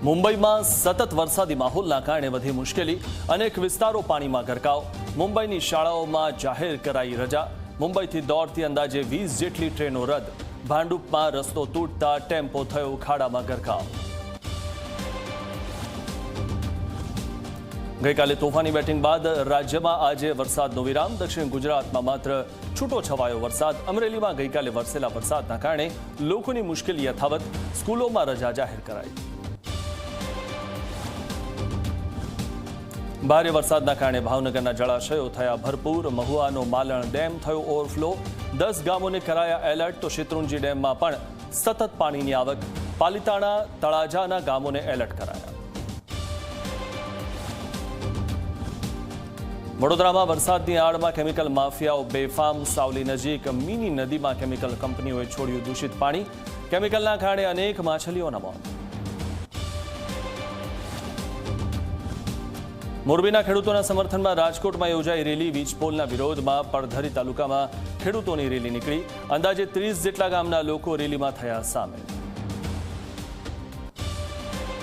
મુંબઈમાં સતત વરસાદી માહોલના કારણે વધી મુશ્કેલી, અનેક વિસ્તારો પાણીમાં ગરકાવ. મુંબઈની શાળાઓમાં જાહેર કરાઈ રજા. મુંબઈથી દોડતી અંદાજે 20 જેટલી ટ્રેનો રદ. ભાંડુપમાં રસ્તો તૂટતા ટેમ્પો થયો ખાડામાં ગરકાવ. ગઈકાલે તોફાની બેટિંગ બાદ રાજ્યમાં આજે વરસાદનો વિરામ. દક્ષિણ ગુજરાતમાં માત્ર છૂટો છવાયો વરસાદ. અમરેલીમાં ગઈકાલે વરસેલા વરસાદના કારણે લોકોની મુશ્કેલી યથાવત. સ્કૂલોમાં રજા જાહેર કરાઈ. ભારે વરસાદના કારણે ભાવનગરના જળાશયો થયા ભરપૂર. મહુવાનો માલણ ડેમ થયો ઓવરફ્લો. 10 ગામોને કરાયા એલર્ટ. તો શેત્રુંજી ડેમમાં પણ સતત પાણીની આવક. પાલિતાણા તળાજાના ગામોને એલર્ટ કરાયા. વડોદરામાં વરસાદની આડમાં કેમિકલ માફિયાઓ બેફામ. સાવલી નજીક મિની નદીમાં કેમિકલ કંપનીઓએ છોડ્યું દૂષિત પાણી. કેમિકલના કારણે અનેક માછલીઓના મોત. મોરબીના ખેડૂતોના સમર્થનમાં રાજકોટમાં યોજાઈ રેલી. વીજપોલના વિરોધમાં પડધરી તાલુકામાં ખેડૂતોની રેલી નીકળી. અંદાજે 30 જેટલા ગામના લોકો રેલીમાં થયા સામેલ.